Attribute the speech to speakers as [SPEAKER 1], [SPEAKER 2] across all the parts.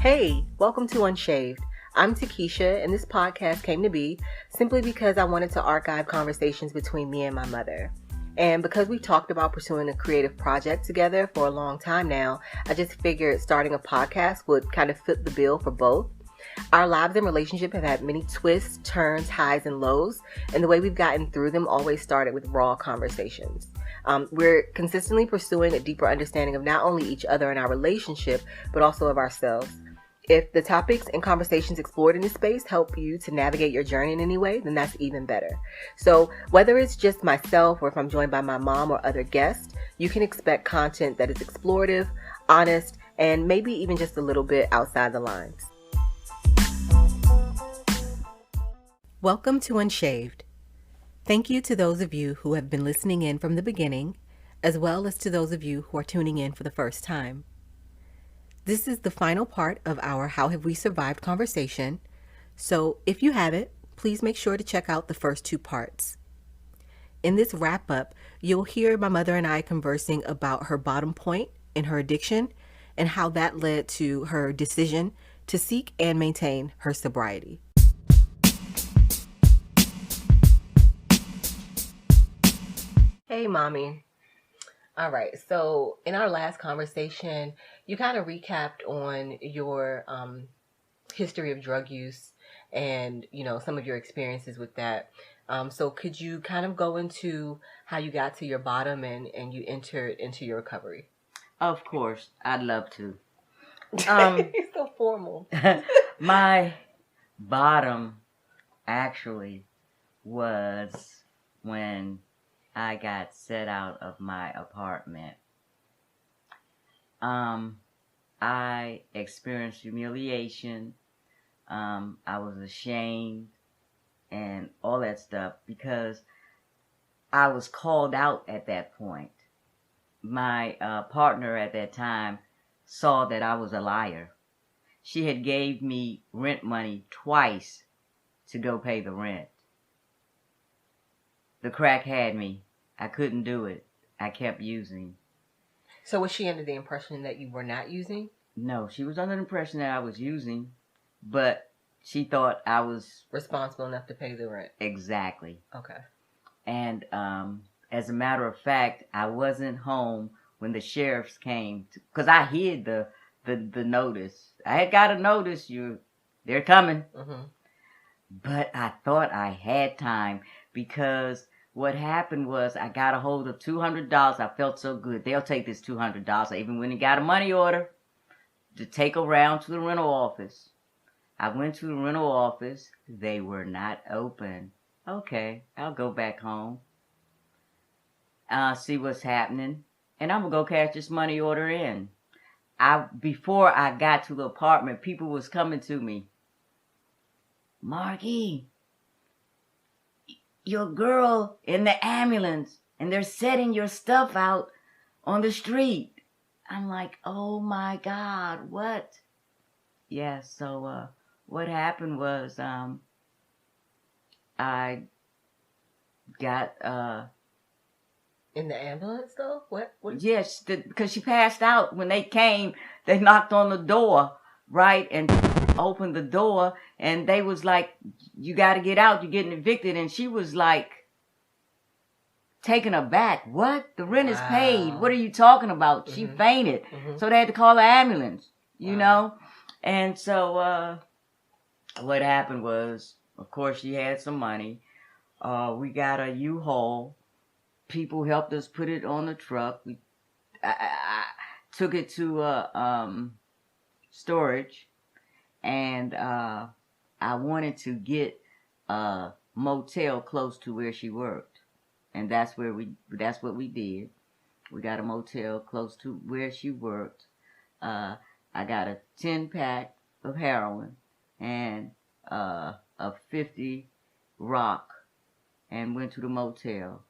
[SPEAKER 1] Hey, welcome to Unshaved. I'm Takesha, and this podcast came to be simply because I wanted to archive conversations between me and my mother. And because we talked about pursuing a creative project together for a long time now, I just figured starting a podcast would kind of fit the bill for both. Our lives and relationship have had many twists, turns, highs, and lows, and the way we've gotten through them always started with raw conversations. We're consistently pursuing a deeper understanding of not only each other and our relationship, but also of ourselves. If the topics and conversations explored in this space help you to navigate your journey in any way, then that's even better. So whether it's just myself or if I'm joined by my mom or other guests, you can expect content that is explorative, honest, and maybe even just a little bit outside the lines. Welcome to Unshaved. Thank you to those of you who have been listening in from the beginning, as well as to those of you who are tuning in for the first time. This is the final part of our How Have We Survived conversation, so if you haven't, please make sure to check out the first two parts. In this wrap-up, you'll hear my mother and I conversing about her bottom point in her addiction and how that led to her decision to seek and maintain her sobriety. Hey, Mommy. All right, so in our last conversation, you kind of recapped on your history of drug use and, some of your experiences with that. So could you kind of go into how you got to your bottom and you entered into your recovery?
[SPEAKER 2] Of course, I'd love to.
[SPEAKER 1] It's so formal.
[SPEAKER 2] My bottom actually was when I got set out of my apartment. I experienced humiliation. I was ashamed and all that stuff because I was called out at that point. My partner at that time saw that I was a liar. She had gave me rent money twice to go pay the rent. The crack had me. I couldn't do it. I kept using.
[SPEAKER 1] So was she under the impression that you were not using?
[SPEAKER 2] No, she was under the impression that I was using, but she thought I was
[SPEAKER 1] responsible enough to pay the rent.
[SPEAKER 2] Exactly.
[SPEAKER 1] Okay.
[SPEAKER 2] And as a matter of fact, I wasn't home when the sheriffs came because I hid the notice. I had got a notice. They're coming.
[SPEAKER 1] Mm-hmm.
[SPEAKER 2] But I thought I had time because what happened was I got a hold of $200. I felt so good. They'll take this $200. I even went and got a money order to take around to the rental office. I went to the rental office. They were not open. Okay, I'll go back home. See what's happening. And I'm going to go cash this money order in. Before I got to the apartment, people was coming to me. Margie, your girl in the ambulance, and they're setting your stuff out on the street. I'm like, oh my God, what? Yeah, so what happened was I got
[SPEAKER 1] in the ambulance though? What?
[SPEAKER 2] Yes, because she passed out when they came. They knocked on the door, right, and opened the door, and they was like, you got to get out, you're getting evicted. And she was like taken aback. What? The rent is paid. What are you talking about? Mm-hmm. She fainted. Mm-hmm. So they had to call the ambulance, you know. And so what happened was, of course, she had some money. We got a U-Haul. People helped us put it on the truck. I took it to storage, and I wanted to get a motel close to where she worked, and that's what we did. We got a motel close to where she worked. I got a 10-pack of heroin and a 50 rock, and went to the motel.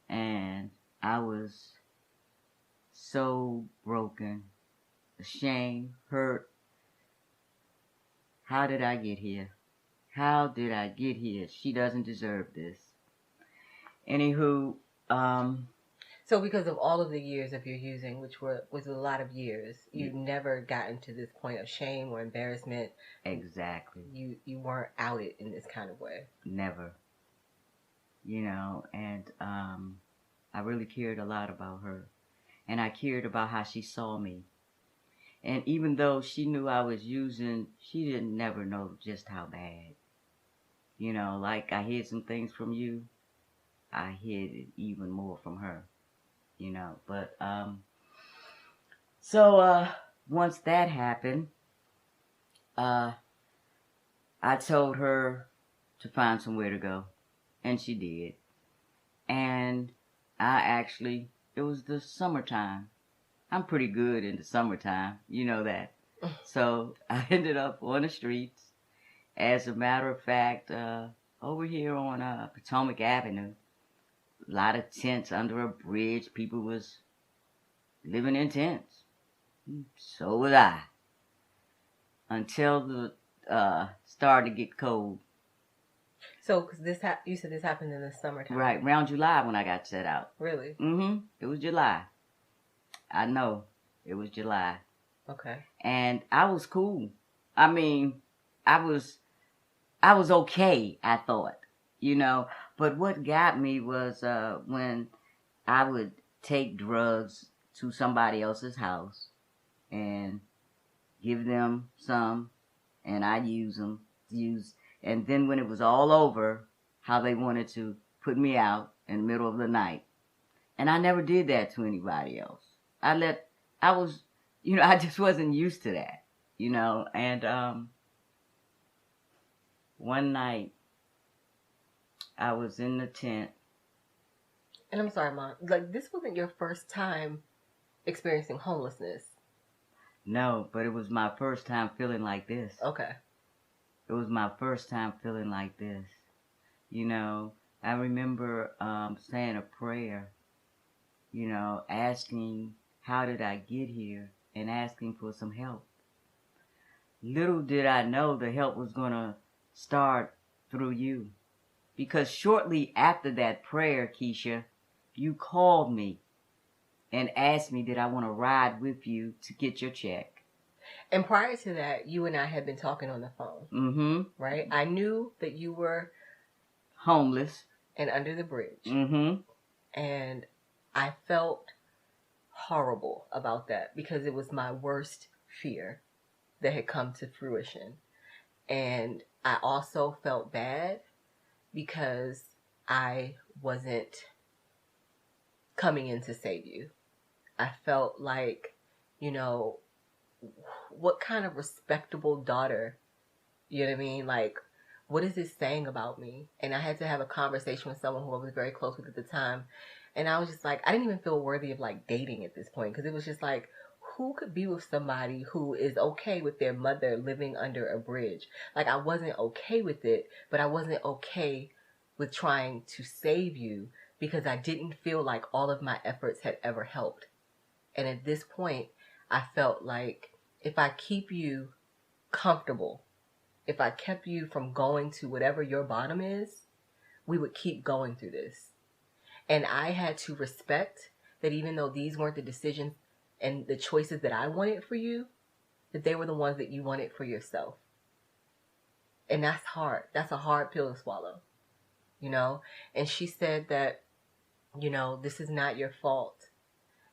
[SPEAKER 2] And I was so broken, ashamed, hurt. How did I get here? How did I get here? She doesn't deserve this. Anywho,
[SPEAKER 1] So because of all of the years of your using, which was a lot of years, you never gotten to this point of shame or embarrassment.
[SPEAKER 2] Exactly.
[SPEAKER 1] You weren't outed in this kind of way.
[SPEAKER 2] Never. And I really cared a lot about her. And I cared about how she saw me. And even though she knew I was using, she didn't never know just how bad. Like I hid some things from you, I hid it even more from her. But so once that happened, I told her to find somewhere to go, and she did. And it was the summertime. I'm pretty good in the summertime, you know that. So I ended up on the streets. As a matter of fact, over here on Potomac Avenue, a lot of tents under a bridge. People was living in tents. So was I. Until the started to get cold.
[SPEAKER 1] So, because you said this happened in the summertime.
[SPEAKER 2] Right, around July when I got set out.
[SPEAKER 1] Really?
[SPEAKER 2] Mm-hmm. It was July. I know. It was July.
[SPEAKER 1] Okay.
[SPEAKER 2] And I was cool. I mean, I was okay, I thought. But what got me was when I would take drugs to somebody else's house and give them some, and I'd use, and then when it was all over, how they wanted to put me out in the middle of the night. And I never did that to anybody else. I just wasn't used to that, and one night I was in the tent.
[SPEAKER 1] And I'm sorry, Mom. Like, this wasn't your first time experiencing homelessness.
[SPEAKER 2] No, but it was my first time feeling like this.
[SPEAKER 1] Okay.
[SPEAKER 2] It was my first time feeling like this. I remember saying a prayer, asking, how did I get here? And asking for some help. Little did I know the help was going to start through you. Because shortly after that prayer, Keisha, you called me and asked me did I want to ride with you to get your check.
[SPEAKER 1] And prior to that, you and I had been talking on the phone.
[SPEAKER 2] Mm-hmm.
[SPEAKER 1] Right? I knew that you were
[SPEAKER 2] homeless
[SPEAKER 1] and under the bridge.
[SPEAKER 2] Mm-hmm.
[SPEAKER 1] And I felt horrible about that because it was my worst fear that had come to fruition. And I also felt bad because I wasn't coming in to save you. I felt like, what kind of respectable daughter, you know what I mean? Like, what is this saying about me? And I had to have a conversation with someone who I was very close with at the time. And I was just like, I didn't even feel worthy of like dating at this point because it was just like, who could be with somebody who is okay with their mother living under a bridge? Like, I wasn't okay with it, but I wasn't okay with trying to save you because I didn't feel like all of my efforts had ever helped. And at this point, I felt like if I keep you comfortable, if I kept you from going to whatever your bottom is, we would keep going through this. And I had to respect that even though these weren't the decisions and the choices that I wanted for you, that they were the ones that you wanted for yourself. And that's hard. That's a hard pill to swallow, And she said that, this is not your fault.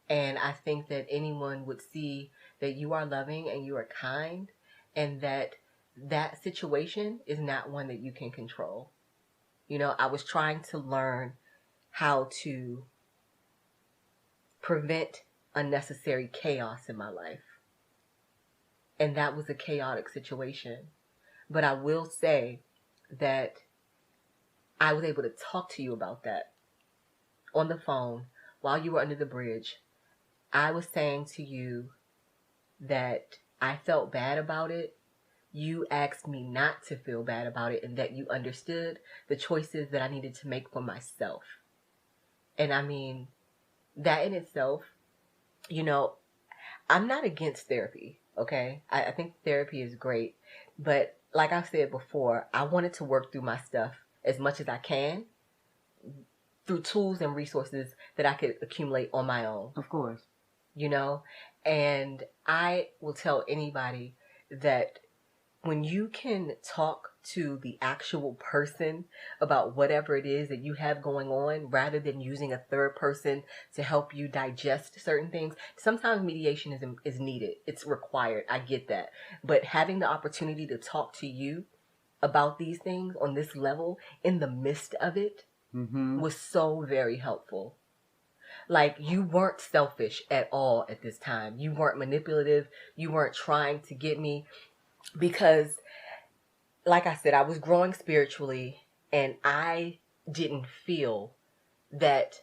[SPEAKER 1] And I think that anyone would see that you are loving and you are kind and that situation is not one that you can control. I was trying to learn how to prevent unnecessary chaos in my life. And that was a chaotic situation. But I will say that I was able to talk to you about that on the phone while you were under the bridge. I was saying to you that I felt bad about it. You asked me not to feel bad about it and that you understood the choices that I needed to make for myself. And I mean, that in itself, I'm not against therapy, okay? I think therapy is great. But like I said before, I wanted to work through my stuff as much as I can through tools and resources that I could accumulate on my own.
[SPEAKER 2] Of course.
[SPEAKER 1] You know? And I will tell anybody that when you can talk to the actual person about whatever it is that you have going on, rather than using a third person to help you digest certain things, sometimes mediation is needed. It's required. I get that. But having the opportunity to talk to you about these things on this level in the midst of it was so very helpful. Like, you weren't selfish at all at this time. You weren't manipulative. You weren't trying to get me, because like I said, I was growing spiritually, and I didn't feel that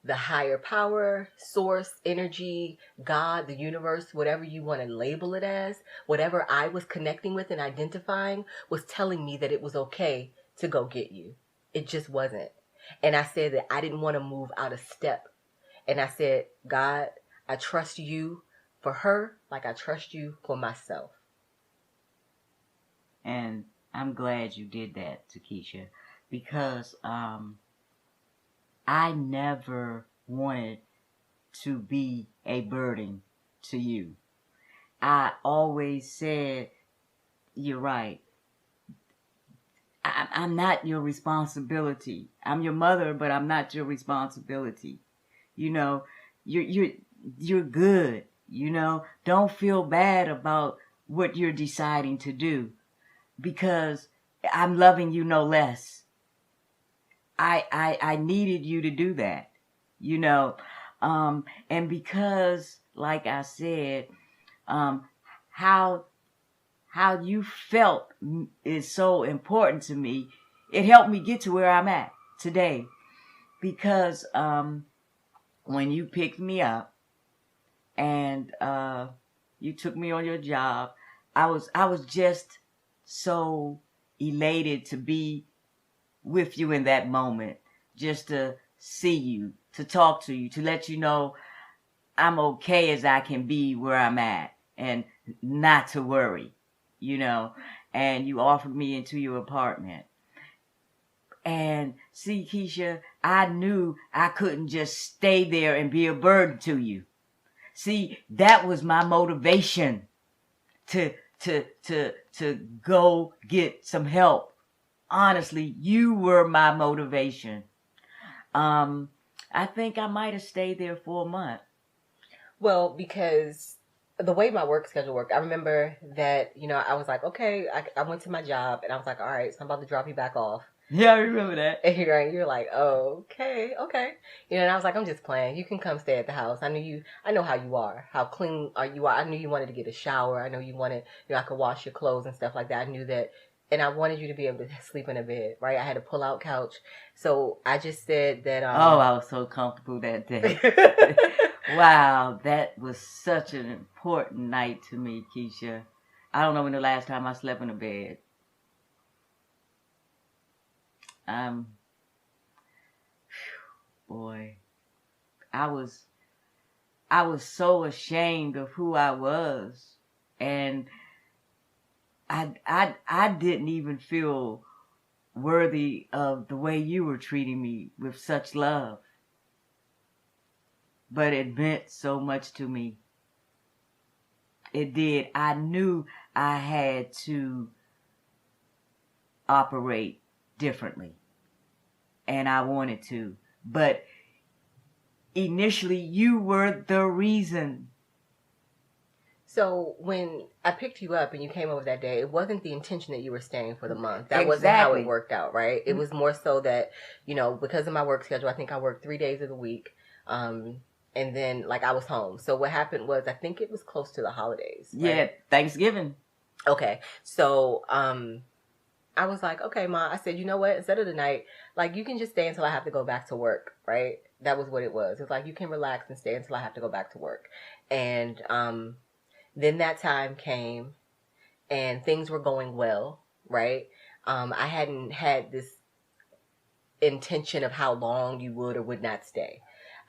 [SPEAKER 1] the higher power, source, energy, God, the universe, whatever you want to label it as, whatever I was connecting with and identifying, was telling me that it was okay to go get you. It just wasn't. And I said that I didn't want to move out of step. And I said, God, I trust you for her like I trust you for myself.
[SPEAKER 2] And I'm glad you did that, Takesha, because I never wanted to be a burden to you. I always said, you're right. I'm not your responsibility. I'm your mother, but I'm not your responsibility. You know, you're good. You know, don't feel bad about what you're deciding to do, because I'm loving you no less. I needed you to do that, you know, and because, like I said, how you felt is so important to me. It helped me get to where I'm at today, because when you picked me up and you took me on your job, I was just so elated to be with you in that moment, just to see you, to talk to you, to let you know I'm okay as I can be where I'm at, and not to worry, you know. And you offered me into your apartment. And see, Keisha, I knew I couldn't just stay there and be a burden to you. See, that was my motivation to go get some help. Honestly, you were my motivation. I think I might have stayed there for a month.
[SPEAKER 1] Well, because the way my work schedule worked, I remember that, you know, I was like, okay, I went to my job, and I was like, all right, so I'm about to drop you back off.
[SPEAKER 2] Yeah, I remember that.
[SPEAKER 1] And you're like, oh, okay. You know, and I was like, I'm just playing. You can come stay at the house. I know how you are, how clean you are. I knew you wanted to get a shower. I know you wanted, you know, I could wash your clothes and stuff like that. I knew that. And I wanted you to be able to sleep in a bed, right? I had a pull-out couch. So I just said that...
[SPEAKER 2] oh, I was so comfortable that day. Wow, that was such an important night to me, Keisha. I don't know when the last time I slept in a bed. Boy, I was so ashamed of who I was, and I didn't even feel worthy of the way you were treating me with such love. But it meant so much to me. It did. I knew I had to operate differently, and I wanted to. But initially, you were the reason.
[SPEAKER 1] So when I picked you up and you came over that day, it wasn't the intention that you were staying for the month. That wasn't how it worked out, right? It was more so that, you know, because of my work schedule, I think I worked 3 days of the week. And then, like, I was home. So what happened was, I think it was close to the holidays. Right?
[SPEAKER 2] Yeah, Thanksgiving.
[SPEAKER 1] Okay. So I was like, okay, Ma. I said, you know what? Instead of the night, like, you can just stay until I have to go back to work, right? That was what it was. It's like, you can relax and stay until I have to go back to work. And then that time came, and things were going well, right? I hadn't had this intention of how long you would or would not stay.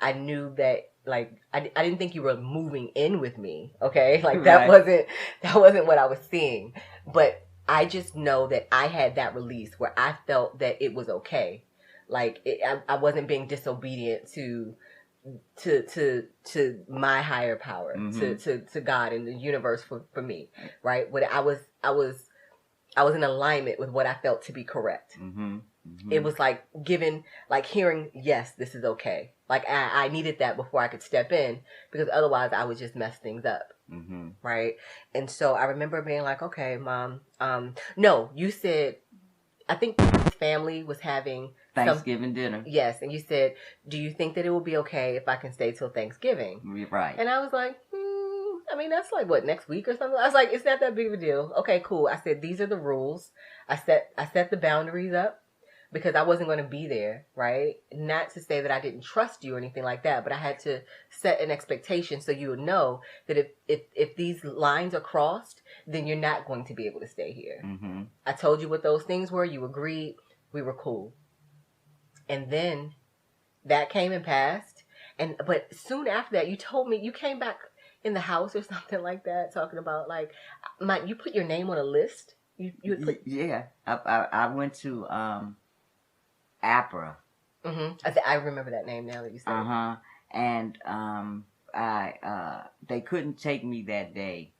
[SPEAKER 1] I knew that, like, I didn't think you were moving in with me, okay? Like, that wasn't what I was seeing. But I just know that I had that release where I felt that it was okay. like I wasn't being disobedient to my higher power, to God and the universe for me, right? When I was in alignment with what I felt to be correct. It was like hearing, yes, this is okay. Like I needed that before I could step in, because otherwise I would just mess things up. Right. And so I remember being like, okay, Mom, no, you said, I think family was having
[SPEAKER 2] Thanksgiving dinner.
[SPEAKER 1] Yes. And you said, do you think that it will be okay if I can stay till Thanksgiving?
[SPEAKER 2] Right.
[SPEAKER 1] And I was like, I mean, that's like what, next week or something? I was like, it's not that big of a deal. Okay, cool. I said, these are the rules. I set the boundaries up, because I wasn't going to be there, right? Not to say that I didn't trust you or anything like that, but I had to set an expectation so you would know that if these lines are crossed, then you're not going to be able to stay here. I told you what those things were. You agreed. We were cool. And then that came and passed. But soon after that, you told me, you came back in the house or something like that, talking about like, you put your name on a list. You put...
[SPEAKER 2] Yeah. I went to APRA.
[SPEAKER 1] I remember that name now that you said it.
[SPEAKER 2] And they couldn't take me that day.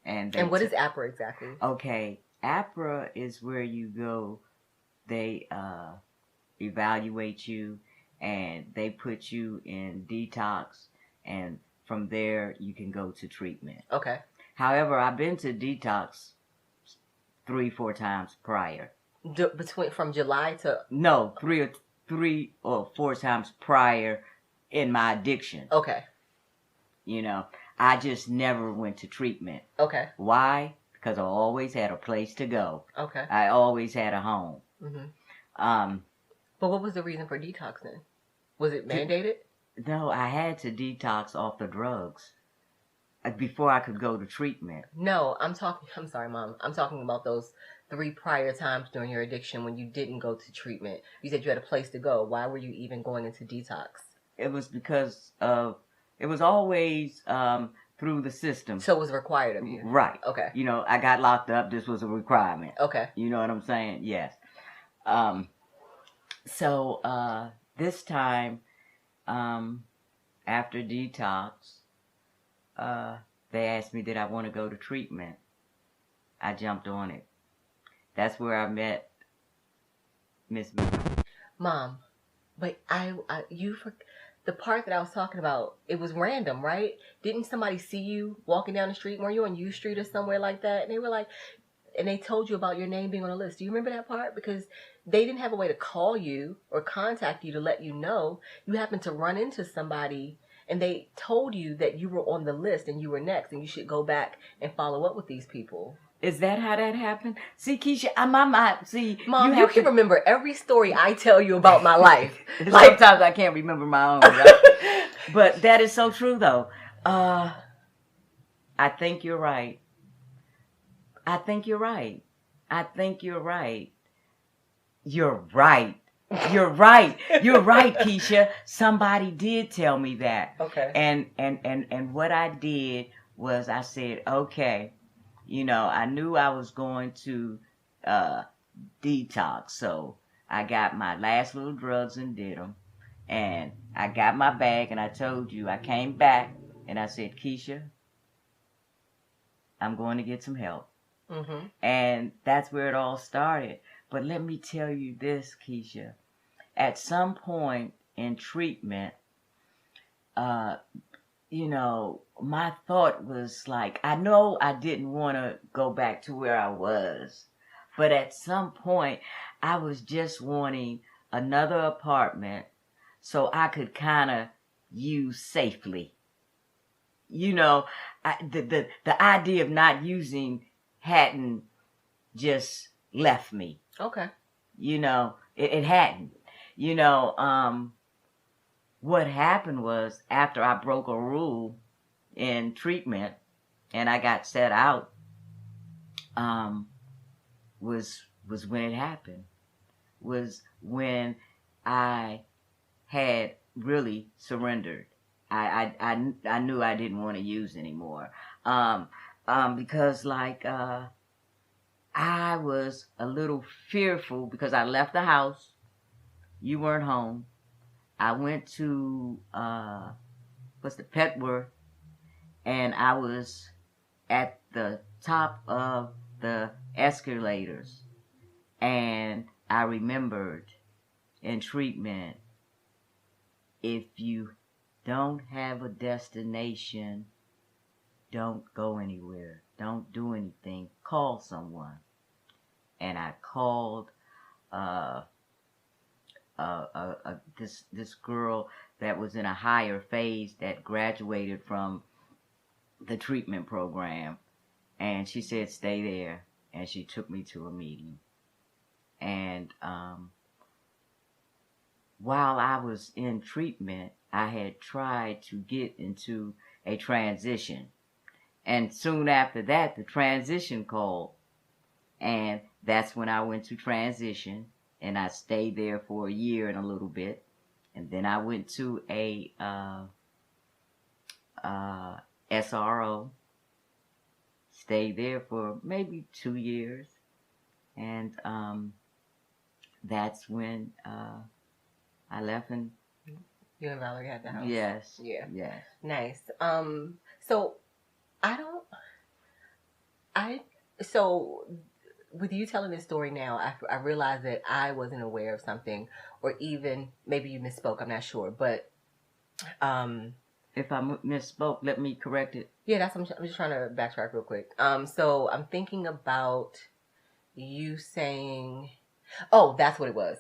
[SPEAKER 2] And
[SPEAKER 1] what is APRA exactly?
[SPEAKER 2] Okay, APRA is where you go. They evaluate you, and they put you in detox, and from there you can go to treatment.
[SPEAKER 1] Okay.
[SPEAKER 2] However, I've been to detox 3-4 times prior.
[SPEAKER 1] From July to...
[SPEAKER 2] No, 3 or 4 times prior in my addiction.
[SPEAKER 1] Okay.
[SPEAKER 2] You know, I just never went to treatment.
[SPEAKER 1] Okay.
[SPEAKER 2] Why? Because I always had a place to go.
[SPEAKER 1] Okay.
[SPEAKER 2] I always had a home.
[SPEAKER 1] But what was the reason for detox then? Was it mandated?
[SPEAKER 2] No, I had to detox off the drugs before I could go to treatment.
[SPEAKER 1] No, I'm sorry, Mom. I'm talking about those 3 prior times during your addiction when you didn't go to treatment. You said you had a place to go. Why were you even going into detox?
[SPEAKER 2] It was because it was always through the system.
[SPEAKER 1] So it was required of you.
[SPEAKER 2] Right.
[SPEAKER 1] Okay.
[SPEAKER 2] You know, I got locked up. This was a requirement.
[SPEAKER 1] Okay.
[SPEAKER 2] You know what I'm saying? Yes. So this time, after detox, they asked me, did I want to go to treatment? I jumped on it. That's where I met Miss
[SPEAKER 1] Mom. But the part that I was talking about, it was random, right? Didn't somebody see you walking down the street? Were you on U Street or somewhere like that? And they were like, and they told you about your name being on a list. Do you remember that part? Because they didn't have a way to call you or contact you to let you know. You happened to run into somebody and they told you that you were on the list and you were next and you should go back and follow up with these people.
[SPEAKER 2] Is that how that happened? See, Keisha,
[SPEAKER 1] Mom, you can remember every story I tell you about my life.
[SPEAKER 2] Sometimes I can't remember my own, right? But that is so true, though. I think you're right. I think you're right. I think you're right. You're right. You're right. You're right, Keisha. Somebody did tell me that.
[SPEAKER 1] Okay.
[SPEAKER 2] And what I did was I said, okay, you know, I knew I was going to detox. So I got my last little drugs and did them. And I got my bag and I told you, I came back and I said, Keisha, I'm going to get some help.
[SPEAKER 1] Mm-hmm.
[SPEAKER 2] And that's where it all started. But let me tell you this, Keisha. At some point in treatment, you know, my thought was like, I know I didn't want to go back to where I was. But at some point, I was just wanting another apartment so I could kind of use safely. You know, the idea of not using hadn't just left me.
[SPEAKER 1] Okay.
[SPEAKER 2] You know, it hadn't. You know, what happened was after I broke a rule in treatment and I got set out, was when it happened. Was when I had really surrendered. I knew I didn't want to use anymore. Because like, I was a little fearful because I left the house. You weren't home. I went to, what's the Petworth, and I was at the top of the escalators. And I remembered in treatment, if you don't have a destination, don't go anywhere. Don't do anything. Call someone. And I called this girl that was in a higher phase that graduated from the treatment program. And she said, stay there. And she took me to a meeting. And while I was in treatment, I had tried to get into a transition. And soon after that, the transition called. And that's when I went to transition. And I stayed there for a year and a little bit. And then I went to a SRO. Stayed there for maybe 2 years. And that's when I left. And
[SPEAKER 1] you and Valerie had the house.
[SPEAKER 2] Yes.
[SPEAKER 1] Yeah.
[SPEAKER 2] Yes.
[SPEAKER 1] Nice. So so with you telling this story now, I realize that I wasn't aware of something, or even maybe you misspoke. I'm not sure, but
[SPEAKER 2] if I misspoke, let me correct it.
[SPEAKER 1] Yeah, I'm just trying to backtrack real quick. So I'm thinking about you saying, oh, that's what it was.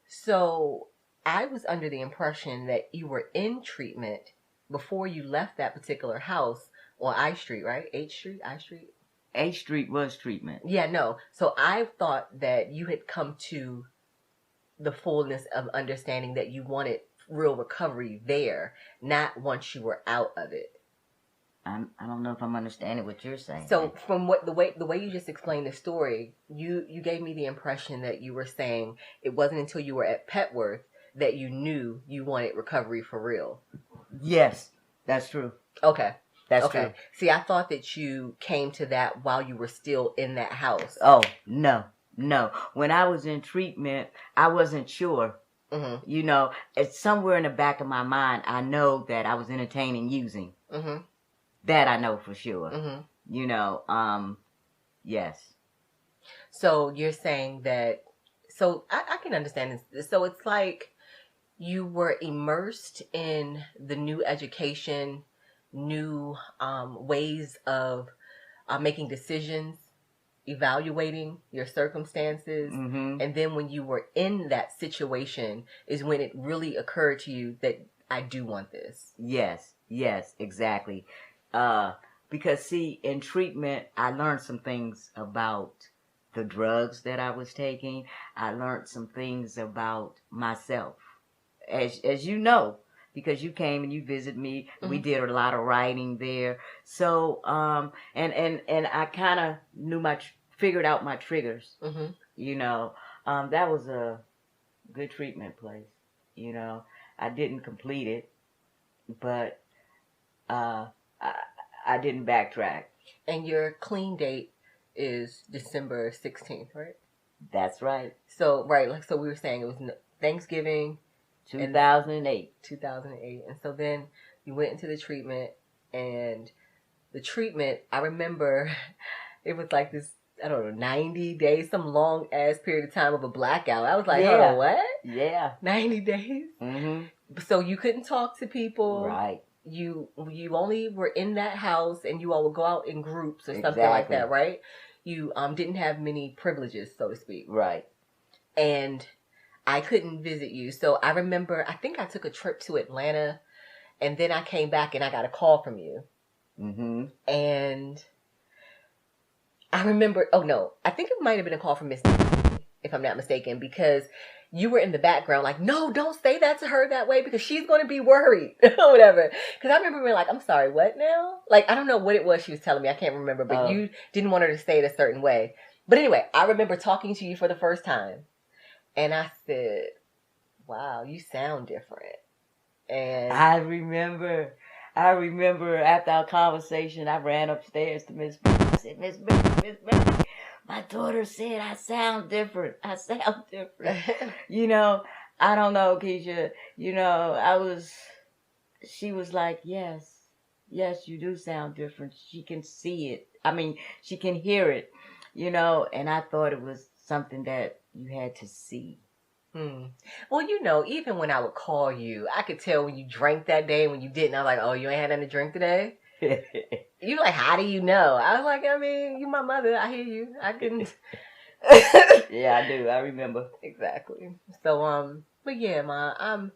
[SPEAKER 1] So I was under the impression that you were in treatment before you left that particular house on I Street, right? H Street, I Street?
[SPEAKER 2] H Street was treatment.
[SPEAKER 1] Yeah, no. So I thought that you had come to the fullness of understanding that you wanted real recovery there, not once you were out of it.
[SPEAKER 2] I don't know if I'm understanding what you're saying.
[SPEAKER 1] So from what the way you just explained the story, you gave me the impression that you were saying it wasn't until you were at Petworth that you knew you wanted recovery for real.
[SPEAKER 2] Yes, that's true.
[SPEAKER 1] Okay.
[SPEAKER 2] That's true.
[SPEAKER 1] See, I thought that you came to that while you were still in that house.
[SPEAKER 2] Oh, no. When I was in treatment, I wasn't sure.
[SPEAKER 1] Mm-hmm.
[SPEAKER 2] You know, it's somewhere in the back of my mind, I know that I was entertaining using.
[SPEAKER 1] Mm-hmm.
[SPEAKER 2] That I know for sure.
[SPEAKER 1] Mm-hmm.
[SPEAKER 2] You know, yes.
[SPEAKER 1] So you're saying that, so I can understand this. So it's like you were immersed in the new education, new ways of making decisions, evaluating your circumstances.
[SPEAKER 2] Mm-hmm.
[SPEAKER 1] And then when you were in that situation is when it really occurred to you that I do want this.
[SPEAKER 2] Yes, exactly. Because see, in treatment, I learned some things about the drugs that I was taking. I learned some things about myself, as you know, because you came and you visited me. Mm-hmm. We did a lot of writing there. So, and I kind of figured out my triggers.
[SPEAKER 1] Mm-hmm.
[SPEAKER 2] You know, that was a good treatment place. You know, I didn't complete it, but I didn't backtrack.
[SPEAKER 1] And your clean date is December 16th, right?
[SPEAKER 2] That's right.
[SPEAKER 1] So, right, like so we were saying it was Thanksgiving
[SPEAKER 2] 2008.
[SPEAKER 1] 2008. And so then you went into the treatment, and the treatment, I remember it was like this, I don't know, 90 days, some long ass period of time of a blackout. I was like, hold on, what?
[SPEAKER 2] Yeah.
[SPEAKER 1] 90 days?
[SPEAKER 2] Mm-hmm.
[SPEAKER 1] So you couldn't talk to people.
[SPEAKER 2] Right.
[SPEAKER 1] You only were in that house, and you all would go out in groups or something like that, right? You didn't have many privileges, so to speak.
[SPEAKER 2] Right.
[SPEAKER 1] And I couldn't visit you. So I remember, I think I took a trip to Atlanta, and then I came back and I got a call from you.
[SPEAKER 2] Mm-hmm.
[SPEAKER 1] And I remember, oh no, I think it might have been a call from Miss, if I'm not mistaken, because you were in the background like, no, don't say that to her that way because she's going to be worried or whatever. Because I remember being like, I'm sorry, what now? Like, I don't know what it was she was telling me. I can't remember, but you didn't want her to say it a certain way. But anyway, I remember talking to you for the first time. And I said, wow, you sound different. And
[SPEAKER 2] I remember after our conversation, I ran upstairs to Miss B. I said, Miss B, my daughter said I sound different. I sound different. You know, I don't know, Keisha. You know, she was like, yes, you do sound different. She can see it. I mean, she can hear it, you know, and I thought it was something that you had to see.
[SPEAKER 1] Well, you know, even when I would call you, I could tell when you drank that day and when you didn't. I was like, oh, you ain't had nothing to drink today? You like, how do you know? I was like, I mean, you my mother. I hear you. I can.
[SPEAKER 2] Yeah, I do. I remember.
[SPEAKER 1] Exactly. So, but yeah, Ma, I'm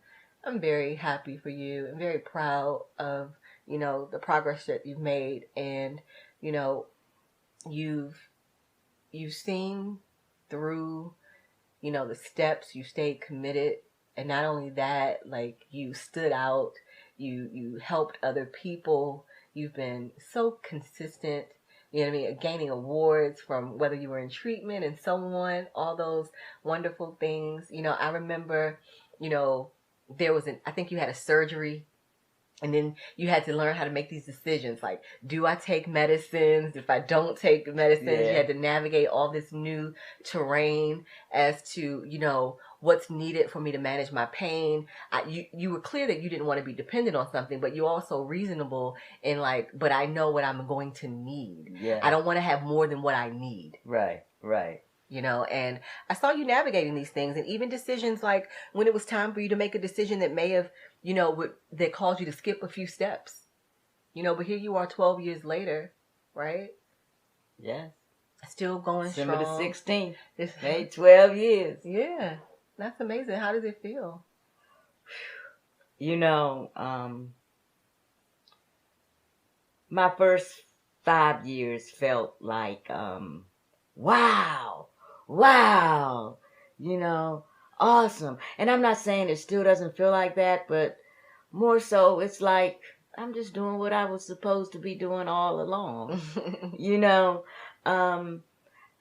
[SPEAKER 1] very happy for you and very proud of, you know, the progress that you've made, and, you know, you've seen through, you know, the steps, you stayed committed, and not only that, like, you stood out, you helped other people, you've been so consistent, you know what I mean, gaining awards from whether you were in treatment and so on, all those wonderful things. You know, I remember, you know, I think you had a surgery, and then you had to learn how to make these decisions, like, do I take medicines? If I don't take medicines,
[SPEAKER 2] Yeah.
[SPEAKER 1] you had to navigate all this new terrain as to, you know, what's needed for me to manage my pain. You were clear that you didn't want to be dependent on something, but you're also reasonable in like, but I know what I'm going to need.
[SPEAKER 2] Yeah.
[SPEAKER 1] I don't want to have more than what I need.
[SPEAKER 2] Right.
[SPEAKER 1] You know, and I saw you navigating these things, and even decisions like when it was time for you to make a decision that may have, you know, that caused you to skip a few steps, you know, but here you are 12 years later, right?
[SPEAKER 2] Yes.
[SPEAKER 1] Still going
[SPEAKER 2] December
[SPEAKER 1] strong.
[SPEAKER 2] the 16th. This made 12 years.
[SPEAKER 1] Yeah. That's amazing. How does it feel?
[SPEAKER 2] You know, my first 5 years felt like, wow, you know, awesome. And I'm not saying it still doesn't feel like that, but more so it's like I'm just doing what I was supposed to be doing all along. You know,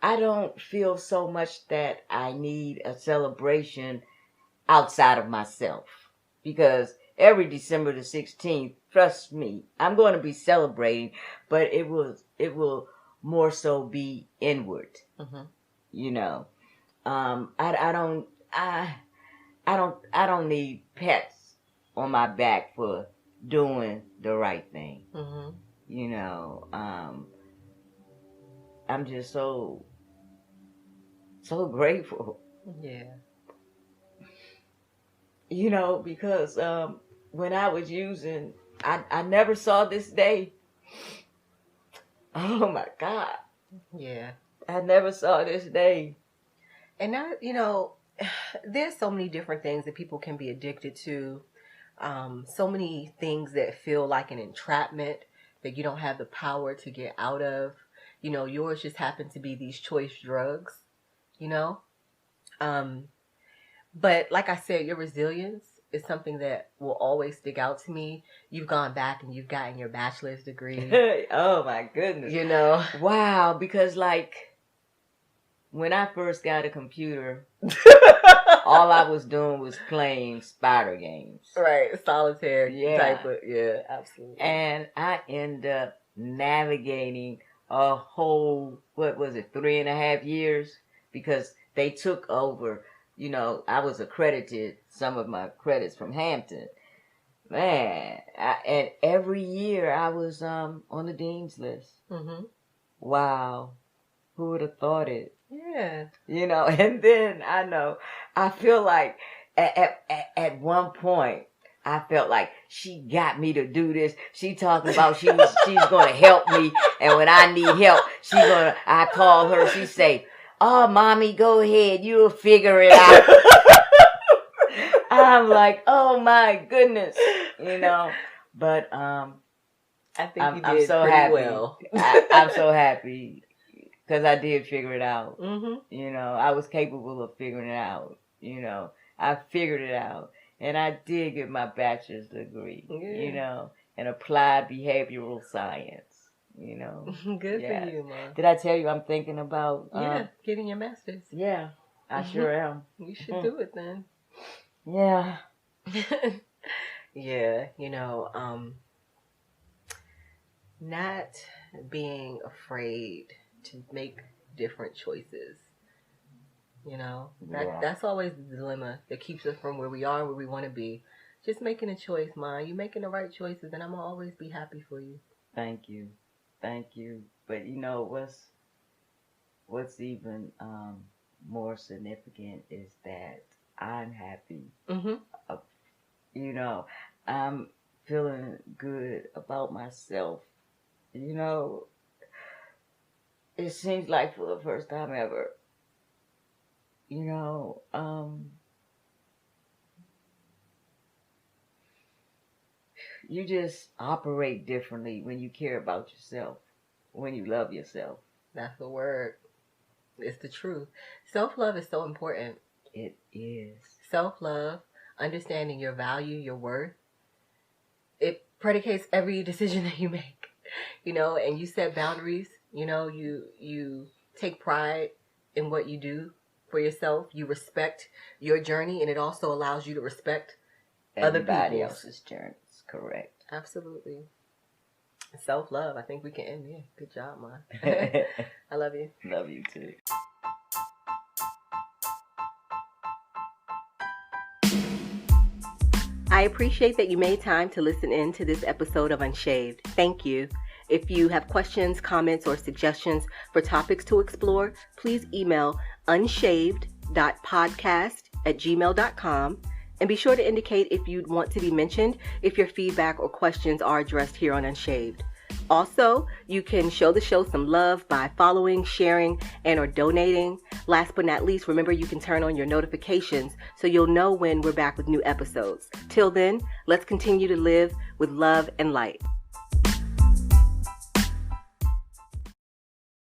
[SPEAKER 2] I don't feel so much that I need a celebration outside of myself, because every December the 16th, trust me, I'm going to be celebrating, but it will more so be inward. You know, I don't need pets on my back for doing the right thing. You know, I'm just so grateful.
[SPEAKER 1] Yeah.
[SPEAKER 2] You know, because when I was using, I never saw this day. Oh my God.
[SPEAKER 1] Yeah.
[SPEAKER 2] I never saw this day.
[SPEAKER 1] And now, you know, there's so many different things that people can be addicted to. So many things that feel like an entrapment that you don't have the power to get out of. You know, yours just happen to be these choice drugs, you know? But like I said, your resilience is something that will always stick out to me. You've gone back and you've gotten your bachelor's degree.
[SPEAKER 2] Oh my goodness.
[SPEAKER 1] You know?
[SPEAKER 2] Wow, because like when I first got a computer, all I was doing was playing spider games.
[SPEAKER 1] Right, solitaire type of, absolutely.
[SPEAKER 2] And I ended up navigating a whole, 3.5 years? Because they took over, you know, I was accredited, some of my credits from Hampton. Man, and every year I was on the dean's list. Wow, who would have thought it?
[SPEAKER 1] Yeah.
[SPEAKER 2] You know, and then I feel like at one point, I felt like she got me to do this. She talking about she's going to help me. And when I need help, I call her. She say, oh, mommy, go ahead. You'll figure it out. I'm like, oh my goodness, you know, but,
[SPEAKER 1] I think you did
[SPEAKER 2] I'm so
[SPEAKER 1] pretty
[SPEAKER 2] happy.
[SPEAKER 1] well.
[SPEAKER 2] I'm so happy. Because I did figure it out.
[SPEAKER 1] You
[SPEAKER 2] know, I was capable of figuring it out. You know, I figured it out. And I did get my bachelor's degree, you know, in applied behavioral science, you know.
[SPEAKER 1] Good for you, Mom.
[SPEAKER 2] Did I tell you I'm thinking about...
[SPEAKER 1] getting your master's.
[SPEAKER 2] Yeah, I sure am.
[SPEAKER 1] You should do it then.
[SPEAKER 2] Yeah.
[SPEAKER 1] Yeah, you know, not being afraid to make different choices. You know,
[SPEAKER 2] Yeah.
[SPEAKER 1] that's always the dilemma that keeps us from where we are, where we want to be. Just making a choice, Ma. You making the right choices, and I'm gonna always be happy for you.
[SPEAKER 2] Thank you. But you know what's even more significant is that I'm happy.
[SPEAKER 1] Mm-hmm.
[SPEAKER 2] You know, I'm feeling good about myself. You know, it seems like for the first time ever, you know, you just operate differently when you care about yourself, when you love yourself.
[SPEAKER 1] That's the word. It's the truth. Self-love is so important.
[SPEAKER 2] It is.
[SPEAKER 1] Self-love, understanding your value, your worth, it predicates every decision that you make. You know, and you set boundaries. You know, you take pride in what you do for yourself. You respect your journey, and it also allows you to respect
[SPEAKER 2] Everybody
[SPEAKER 1] other
[SPEAKER 2] else's journey. Correct.
[SPEAKER 1] Absolutely. Self-love. I think we can end there. Good job, Ma. I love you.
[SPEAKER 2] Love you too.
[SPEAKER 1] I appreciate that you made time to listen in to this episode of Unshaved. Thank you. If you have questions, comments, or suggestions for topics to explore, please email unshaved.podcast@gmail.com. And be sure to indicate if you'd want to be mentioned if your feedback or questions are addressed here on Unshaved. Also, you can show the show some love by following, sharing, and or donating. Last but not least, remember you can turn on your notifications so you'll know when we're back with new episodes. Till then, let's continue to live with love and light.